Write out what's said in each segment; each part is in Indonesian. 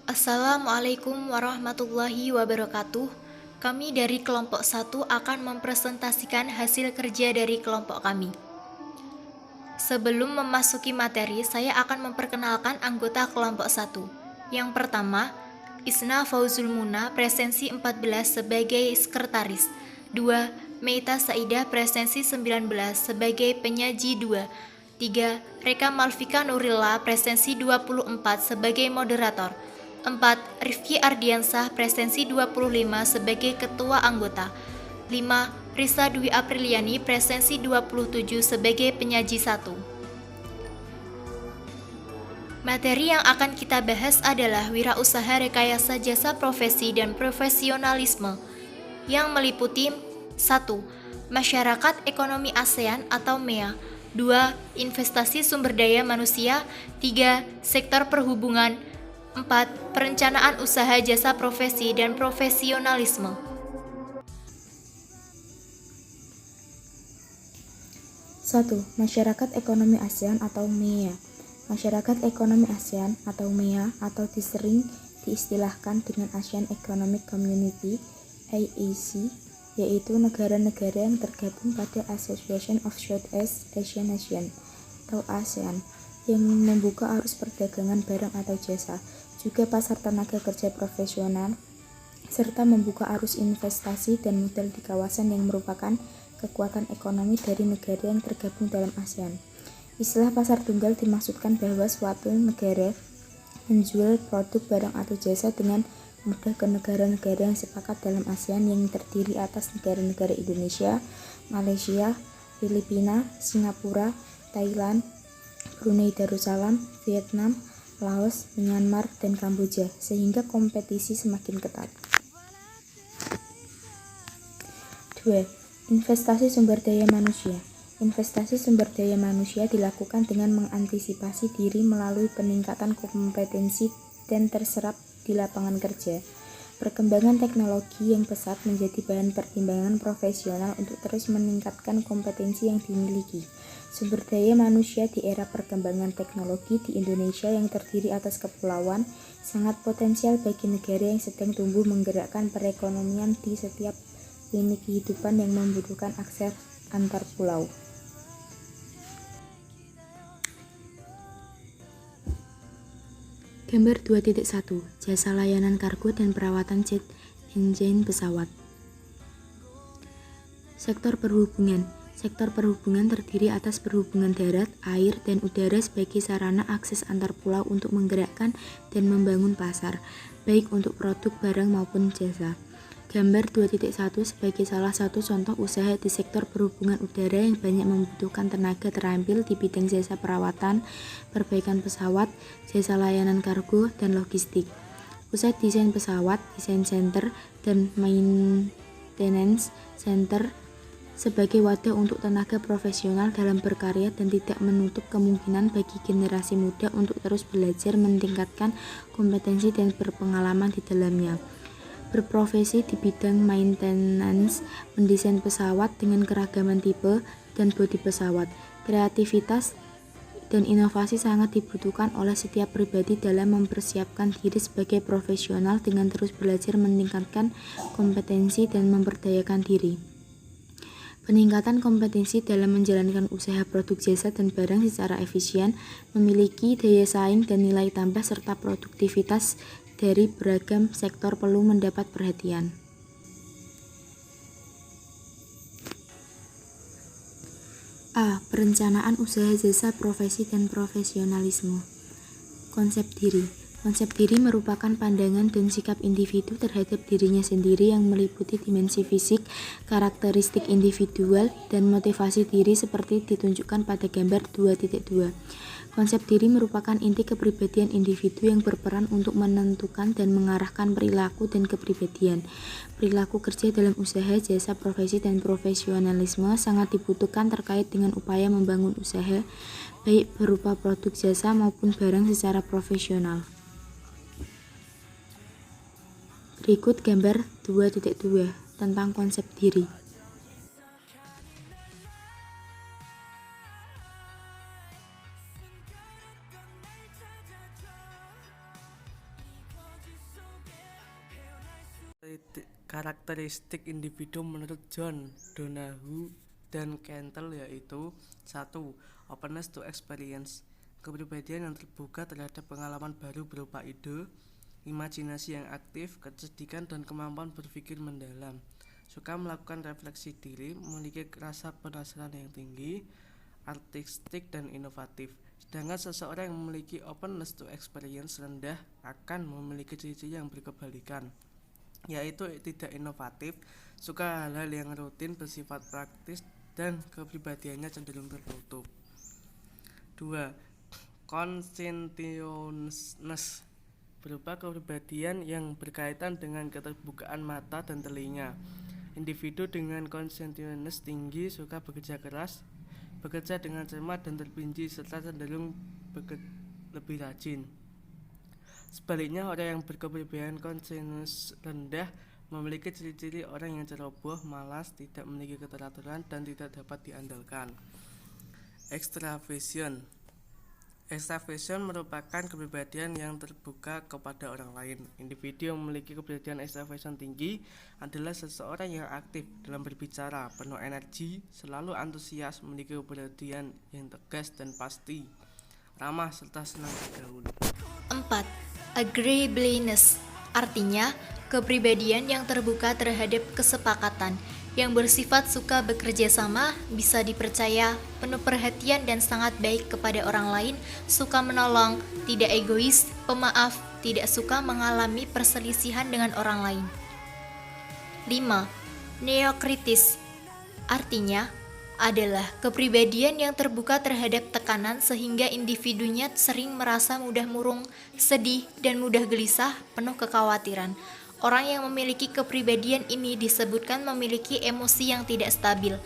Assalamualaikum warahmatullahi wabarakatuh. Kami dari kelompok 1 akan mempresentasikan hasil kerja dari kelompok kami. Sebelum memasuki materi, saya akan memperkenalkan anggota kelompok 1. Yang pertama, Isna Fauzul Muna, presensi 14 sebagai sekretaris. 2. Meita Saidah, presensi 19 sebagai penyaji 2. 3. Reka Malvika Nurilla, presensi 24 sebagai moderator. 4. Rifki Ardiansah, presensi 25 sebagai ketua anggota. 5. Risa Dwi Apriliani, presensi 27 sebagai penyaji 1. Materi yang akan kita bahas adalah wirausaha rekayasa jasa profesi dan profesionalisme yang meliputi 1. Masyarakat Ekonomi ASEAN atau MEA. 2. Investasi sumber daya manusia. 3. Sektor perhubungan. 4. Perencanaan usaha jasa profesi dan profesionalisme. 1. Masyarakat Ekonomi ASEAN atau MEA. Masyarakat Ekonomi ASEAN atau MEA atau disering diistilahkan dengan Asian Economic Community (AEC), yaitu negara-negara yang tergabung pada Association of Southeast Asian Nations atau ASEAN yang membuka arus perdagangan barang atau jasa, juga pasar tenaga kerja profesional, serta membuka arus investasi dan modal di kawasan yang merupakan kekuatan ekonomi dari negara yang tergabung dalam ASEAN. Istilah pasar tunggal dimaksudkan bahwa suatu negara menjual produk, barang atau jasa dengan mudah ke negara-negara yang sepakat dalam ASEAN yang terdiri atas negara-negara Indonesia, Malaysia, Filipina, Singapura, Thailand, Brunei Darussalam, Vietnam, Laos, Myanmar, dan Kamboja, sehingga kompetisi semakin ketat. 2. Investasi sumber daya manusia. Investasi sumber daya manusia dilakukan dengan mengantisipasi diri melalui peningkatan kompetensi dan terserap di lapangan kerja. Perkembangan teknologi yang pesat menjadi bahan pertimbangan profesional untuk terus meningkatkan kompetensi yang dimiliki. Sumber daya manusia di era perkembangan teknologi di Indonesia yang terdiri atas kepulauan sangat potensial bagi negara yang sedang tumbuh menggerakkan perekonomian di setiap lini kehidupan yang membutuhkan akses antar pulau. Gambar 2.1 Jasa layanan kargo dan perawatan jet engine pesawat. Sektor perhubungan. Sektor perhubungan terdiri atas perhubungan darat, air, dan udara sebagai sarana akses antar pulau untuk menggerakkan dan membangun pasar, baik untuk produk, barang maupun jasa. Gambar 2.1 sebagai salah satu contoh usaha di sektor perhubungan udara yang banyak membutuhkan tenaga terampil di bidang jasa perawatan, perbaikan pesawat, jasa layanan kargo, dan logistik. Pusat desain pesawat, desain center, dan maintenance center sebagai wadah untuk tenaga profesional dalam berkarya dan tidak menutup kemungkinan bagi generasi muda untuk terus belajar, meningkatkan kompetensi dan berpengalaman di dalamnya. Berprofesi di bidang maintenance, mendesain pesawat dengan keragaman tipe dan bodi pesawat. Kreativitas dan inovasi sangat dibutuhkan oleh setiap pribadi dalam mempersiapkan diri sebagai profesional dengan terus belajar, meningkatkan kompetensi dan memperdayakan diri. Peningkatan kompetensi dalam menjalankan usaha produk jasa dan barang secara efisien, memiliki daya saing dan nilai tambah serta produktivitas dari beragam sektor perlu mendapat perhatian. A. Perencanaan usaha jasa profesi dan profesionalisme. Konsep diri. Konsep diri merupakan pandangan dan sikap individu terhadap dirinya sendiri yang meliputi dimensi fisik, karakteristik individual, dan motivasi diri seperti ditunjukkan pada gambar 2.2. Konsep diri merupakan inti kepribadian individu yang berperan untuk menentukan dan mengarahkan perilaku dan kepribadian. Perilaku kerja dalam usaha, jasa, profesi, dan profesionalisme sangat dibutuhkan terkait dengan upaya membangun usaha, baik berupa produk jasa maupun barang secara profesional. Berikut gambar 2.2 tentang konsep diri. Karakteristik individu menurut John Donahue dan Kentel yaitu 1. Openness to experience. Kepribadian yang terbuka terhadap pengalaman baru berupa ide, imajinasi yang aktif, kecerdikan dan kemampuan berpikir mendalam. Suka melakukan refleksi diri, memiliki rasa penasaran yang tinggi, artistik dan inovatif. Sedangkan seseorang yang memiliki openness to experience rendah akan memiliki ciri-ciri yang berkebalikan, yaitu tidak inovatif, suka hal-hal yang rutin, bersifat praktis, dan kepribadiannya cenderung tertutup. 2. Conscientiousness berupa kepribadian yang berkaitan dengan keterbukaan mata dan telinga. Individu dengan conscientiousness tinggi suka bekerja keras, bekerja dengan cermat dan terperinci, serta cenderung lebih rajin. Sebaliknya, orang yang berkepribadian conscientious rendah memiliki ciri-ciri orang yang ceroboh, malas, tidak memiliki keteraturan, dan tidak dapat diandalkan. Extraversion merupakan kepribadian yang terbuka kepada orang lain. Individu yang memiliki kepribadian extraversion tinggi adalah seseorang yang aktif dalam berbicara, penuh energi, selalu antusias, memiliki kepribadian yang tegas dan pasti, ramah, serta senang bergaul. 4. Agreeableness artinya kepribadian yang terbuka terhadap kesepakatan, yang bersifat suka bekerja sama, bisa dipercaya, penuh perhatian dan sangat baik kepada orang lain, suka menolong, tidak egois, pemaaf, tidak suka mengalami perselisihan dengan orang lain. 5. Neokritis artinya adalah kepribadian yang terbuka terhadap tekanan sehingga individunya sering merasa mudah murung, sedih, dan mudah gelisah, penuh kekhawatiran. Orang yang memiliki kepribadian ini disebutkan memiliki emosi yang tidak stabil.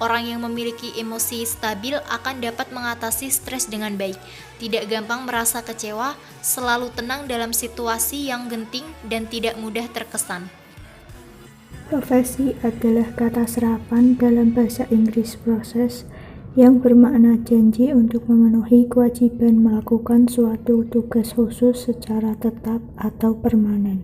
Orang yang memiliki emosi stabil akan dapat mengatasi stres dengan baik, tidak gampang merasa kecewa, selalu tenang dalam situasi yang genting, dan tidak mudah terkesan. Profesi adalah kata serapan dalam bahasa Inggris proses yang bermakna janji untuk memenuhi kewajiban melakukan suatu tugas khusus secara tetap atau permanen.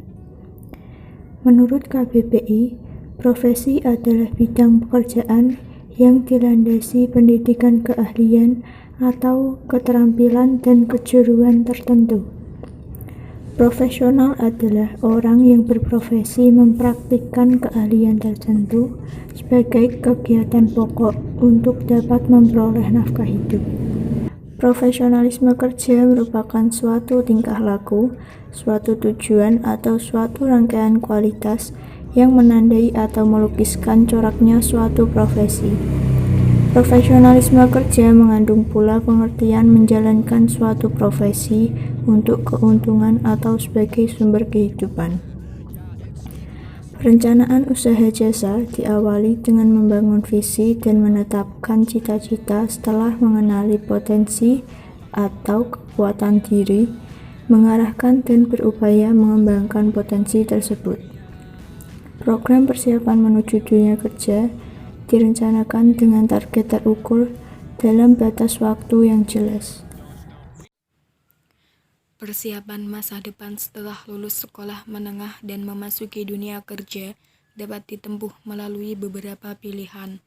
Menurut KBBI, profesi adalah bidang pekerjaan yang dilandasi pendidikan keahlian atau keterampilan dan kejuruan tertentu. Profesional adalah orang yang berprofesi mempraktikkan keahlian tertentu sebagai kegiatan pokok untuk dapat memperoleh nafkah hidup. Profesionalisme kerja merupakan suatu tingkah laku, suatu tujuan atau suatu rangkaian kualitas yang menandai atau melukiskan coraknya suatu profesi. Profesionalisme kerja mengandung pula pengertian menjalankan suatu profesi untuk keuntungan atau sebagai sumber kehidupan. Perencanaan usaha jasa diawali dengan membangun visi dan menetapkan cita-cita setelah mengenali potensi atau kekuatan diri, mengarahkan dan berupaya mengembangkan potensi tersebut. Program persiapan menuju dunia kerja direncanakan dengan target terukur dalam batas waktu yang jelas. Persiapan masa depan setelah lulus sekolah menengah dan memasuki dunia kerja dapat ditempuh melalui beberapa pilihan,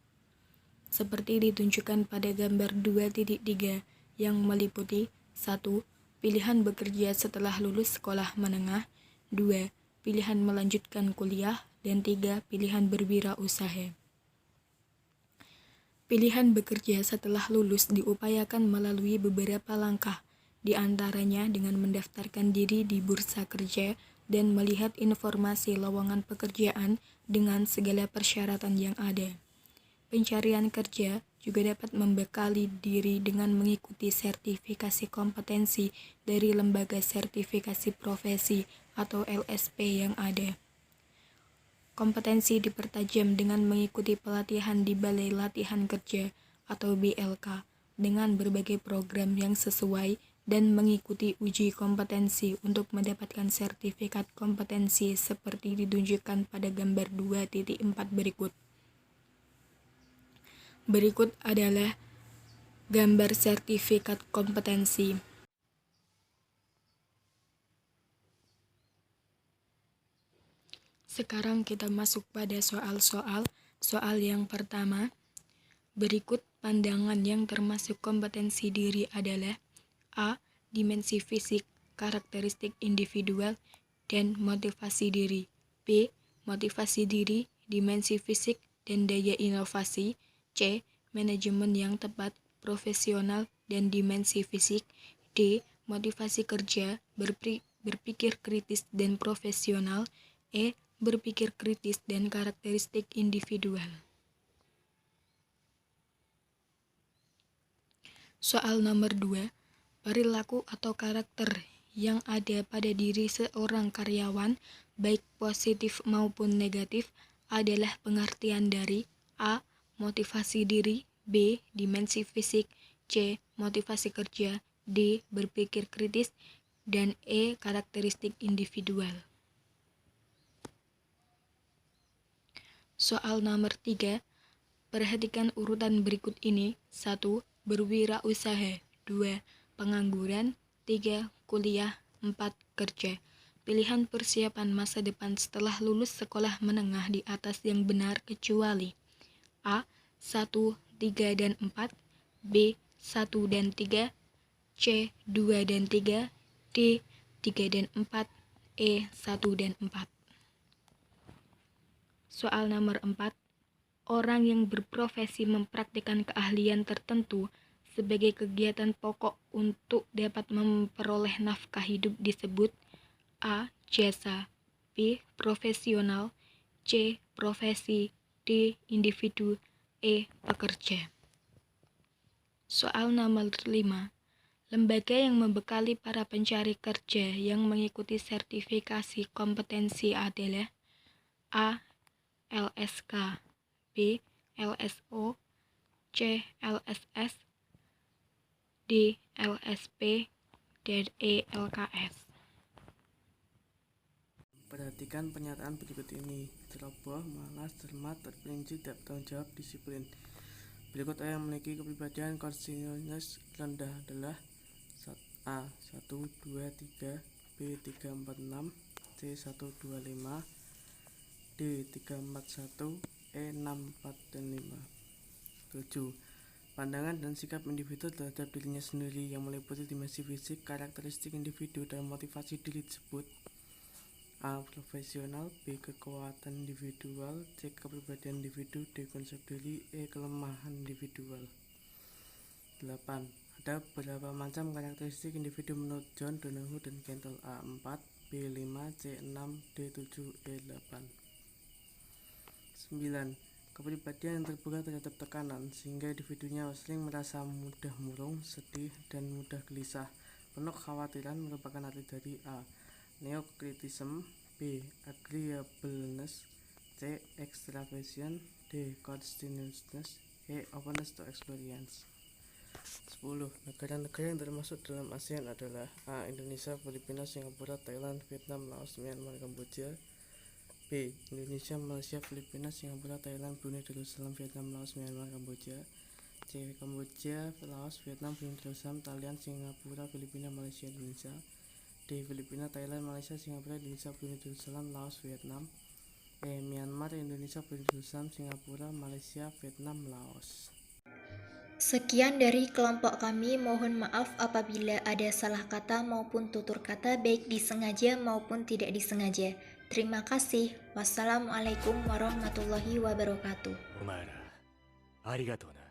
seperti ditunjukkan pada gambar 2.3 yang meliputi 1. Pilihan bekerja setelah lulus sekolah menengah, 2. Pilihan melanjutkan kuliah, dan 3. Pilihan berwirausaha. Pilihan bekerja setelah lulus diupayakan melalui beberapa langkah, di antaranya dengan mendaftarkan diri di bursa kerja dan melihat informasi lowongan pekerjaan dengan segala persyaratan yang ada. Pencarian kerja juga dapat membekali diri dengan mengikuti sertifikasi kompetensi dari lembaga sertifikasi profesi atau LSP yang ada. Kompetensi dipertajam dengan mengikuti pelatihan di Balai Latihan Kerja atau BLK dengan berbagai program yang sesuai dan mengikuti uji kompetensi untuk mendapatkan sertifikat kompetensi seperti ditunjukkan pada gambar 2.4 berikut. Berikut adalah gambar sertifikat kompetensi. Sekarang kita masuk pada soal-soal. Soal yang pertama, berikut pandangan yang termasuk kompetensi diri adalah A. Dimensi fisik, karakteristik individual, dan motivasi diri. B. Motivasi diri, dimensi fisik, dan daya inovasi. C. Manajemen yang tepat, profesional, dan dimensi fisik. D. Motivasi kerja, berpikir kritis dan profesional. E. Berpikir kritis dan karakteristik individual. Soal nomor 2. Perilaku atau karakter yang ada pada diri seorang karyawan, baik positif maupun negatif, adalah pengertian dari A. Motivasi diri, B. Dimensi fisik, C. Motivasi kerja, D. Berpikir kritis, dan E. Karakteristik individual. Soal nomor 3. Perhatikan urutan berikut ini. 1. Berwirausaha. 2. Pengangguran. 3. Kuliah. 4. Kerja. Pilihan persiapan masa depan setelah lulus sekolah menengah di atas yang benar kecuali A. 1, 3, dan 4, B. 1 dan 3, C. 2 dan 3, D. 3 dan 4, E. 1 dan 4. Soal nomor 4. Orang yang berprofesi mempraktikkan keahlian tertentu sebagai kegiatan pokok untuk dapat memperoleh nafkah hidup disebut A. Jasa, B. Profesional, C. Profesi, D. Individu, E. Pekerja. Soal nomor 5. Lembaga yang membekali para pencari kerja yang mengikuti sertifikasi kompetensi adalah A. LSK, B. LSO, C. LSS, D. LSP, dan E. LKS. Perhatikan pernyataan berikut ini. Ceroboh, malas, cermat, terperinci, tidak bertanggung jawab, disiplin. Berikut orang yang memiliki kepribadian konstitusionalitas rendah adalah A. 1, 2, 3, B. 3, 4, 6, C. 1, 2, 5, D. 3, 4, 1, E. 6, 4, dan 5. 7. Pandangan dan sikap individu terhadap dirinya sendiri yang meliputi dimensi fisik, karakteristik individu, dan motivasi diri disebut A. Profesional, B. Kekuatan individual, C. Kepribadian individu, D. Konsep diri, E. Kelemahan individual. 8. Ada beberapa macam karakteristik individu menurut John, Donahue, dan Kentel. A. 4, B. 5, C. 6, D. 7, E. 8. 9. Kepribadian yang terbuka terhadap tekanan, sehingga individunya sering merasa mudah murung, sedih, dan mudah gelisah. Penuh kekhawatiran merupakan arti dari A. Neokritism, B. Agreeableness, C. Extraversion, D. Conscientiousness, E. Openness to experience. 10. Negara-negara yang termasuk dalam ASEAN adalah A. Indonesia, Filipina, Singapura, Thailand, Vietnam, Laos, Myanmar, Kamboja. B. Indonesia, Malaysia, Filipina, Singapura, Thailand, Brunei Darussalam, Vietnam, Laos, Myanmar, Kamboja. C. Kamboja, Laos, Vietnam, Brunei Darussalam, Thailand, Singapura, Filipina, Malaysia, Indonesia. D. Filipina, Thailand, Malaysia, Singapura, Indonesia, Brunei Darussalam, Laos, Vietnam. E. Myanmar, Indonesia, Brunei Darussalam, Singapura, Malaysia, Vietnam, Laos. Sekian dari kelompok kami, mohon maaf apabila ada salah kata maupun tutur kata baik disengaja maupun tidak disengaja. Terima kasih. Wassalamualaikum warahmatullahi wabarakatuh. お前らありがとうな。